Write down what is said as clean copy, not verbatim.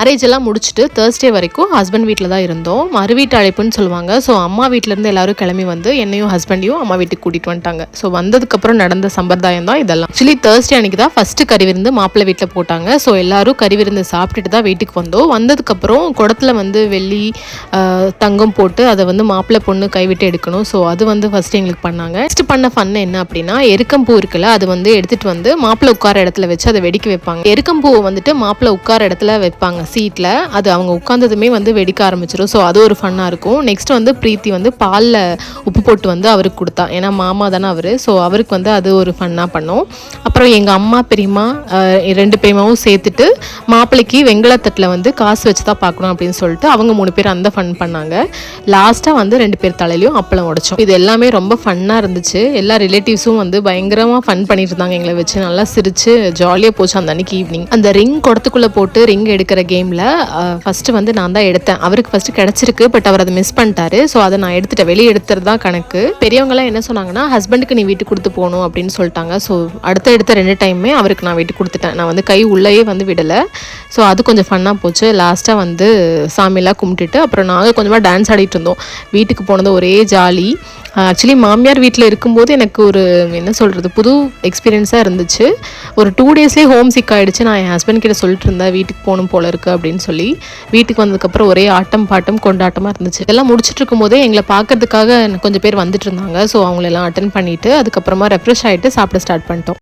Marriage எல்லாம் முடிச்சுட்டு Thursday வரைக்கும் ஹஸ்பண்ட் வீட்டில் தான் இருந்தோம். மறுவீட்டு அழைப்புன்னு சொல்லுவாங்க. ஸோ அம்மா வீட்டிலேருந்து எல்லாரும் கிளம்பி வந்து என்னையும் ஹஸ்பண்டையும் அம்மா வீட்டுக்கு கூட்டிகிட்டு வந்துட்டாங்க. ஸோ வந்ததுக்கப்புறம் நடந்த சம்பிரதாயம் தான் இதெல்லாம். ஆக்சுவலி Thursday அன்றைக்கி தான் ஃபஸ்ட்டு கறி விருந்து மாப்பிள்ளை வீட்டில் போட்டாங்க. ஸோ எல்லோரும் கறி விருந்து சாப்பிட்டுட்டு தான் வீட்டுக்கு வந்தோம். வந்ததுக்கப்புறம் குடத்தில் வந்து வெள்ளி தங்கம் போட்டு அதை வந்து மாப்பிள்ளை பொண்ணு கைவிட்டு எடுக்கணும். ஸோ அது வந்து ஃபஸ்ட்டு எங்களுக்கு பண்ணாங்க. நெக்ஸ்ட் பண்ண ஃபன் என்ன அப்படின்னா, எருக்கம்பூ இருக்குல்ல, அது வந்து எடுத்துகிட்டு வந்து மாப்பிள்ளை உட்கார இடத்துல வச்சு அதை வெடிக்க வைப்பாங்க. எருக்கம்பூவை வந்துட்டு மாப்பிள்ளை உட்கார இடத்துல வைப்பாங்க சீட்டில். அது அவங்க உட்காந்ததுமே வந்து வெடிக்க ஆரம்பிச்சிடும். ஸோ அது ஒரு ஃபன்னாக இருக்கும். நெக்ஸ்ட் வந்து பிரீத்தி வந்து பாலில் உப்பு போட்டு வந்து அவருக்கு கொடுத்தா. ஏன்னா மாமா தானே அவர். ஸோ அவருக்கு வந்து அது ஒரு ஃபன்னாக பண்ணோம். அப்புறம் எங்கள் அம்மா பெரியம்மா 2 பேருமாவும் சேர்த்துட்டு மாப்பிள்ளைக்கு வெங்கலத்தட்டில் வந்து காசு வச்சு தான் பார்க்கணும் அப்படின்னு சொல்லிட்டு அவங்க 3 பேர் அந்த ஃபன் பண்ணாங்க. லாஸ்ட்டாக வந்து 2 பேர் தலையிலையும் அப்பளம் உடைச்சோம். இது எல்லாமே ரொம்ப ஃபன்னாக இருந்துச்சு. எல்லா ரிலேட்டிவ்ஸும் வந்து பயங்கரமாக ஃபன் பண்ணிட்டு இருந்தாங்க. எங்களை வச்சு நல்லா சிரிச்சு ஜாலியாக போச்சு அந்த அன்னைக்கு ஈவினிங். அந்த ரிங் குடத்துக்குள்ளே போட்டு ரிங் எடுக்கிற கேமில் ஃபஸ்ட்டு வந்து நான் தான் எடுத்தேன். அவருக்கு ஃபஸ்ட்டு கிடச்சிருக்கு, பட் அவர் அதை மிஸ் பண்ணிட்டாரு. ஸோ அதை நான் எடுத்துட்டேன். வெளியே எடுத்துறது தான் கணக்கு. பெரியவங்களாம் என்ன சொன்னாங்கன்னா, ஹஸ்பண்டுக்கு நீ வீட்டுக்கு கொடுத்து போகணும் அப்படின்னு சொல்லிட்டாங்க. ஸோ அடுத்த எடுத்த 2 டைமே அவருக்கு நான் வீட்டுக்கு கொடுத்துட்டேன். நான் வந்து கை உள்ளேயே வந்து விடலை. ஸோ அது கொஞ்சம் ஃபன்னாக போச்சு. லாஸ்ட்டாக வந்து சாமியெல்லாம் கும்பிட்டுட்டு அப்புறம் நாங்கள் கொஞ்சமாக டான்ஸ் ஆடிட்டு இருந்தோம். வீட்டுக்கு போனது ஒரே ஜாலி. ஆக்சுவலி மாமியார் வீட்டில் இருக்கும்போது எனக்கு ஒரு என்ன சொல்கிறது, புது எக்ஸ்பீரியன்ஸாக இருந்துச்சு. ஒரு 2 டேஸ்லேயே ஹோம் சிக் ஆகிடுச்சு. நான் என் ஹஸ்பண்ட் கிட்ட சொல்லிட்டு இருந்தேன், வீட்டுக்கு போகணும் போல இருக்குது அப்படின்னு சொல்லி. வீட்டுக்கு வந்ததுக்கப்புறம் ஒரே ஆட்டம் பாட்டம் கொண்டாட்டமாக இருந்துச்சு. எல்லாம் முடிச்சுட்டு இருக்கும்போதே எங்களை பார்க்கறதுக்காக கொஞ்சம் பேர் வந்துட்டு இருந்தாங்க. ஸோ அவங்களெல்லாம் அட்டென்ட் பண்ணிவிட்டு அதுக்கப்புறமா ரெஃப்ரெஷ் ஆகிட்டு சாப்பிட ஸ்டார்ட் பண்ணிட்டோம்.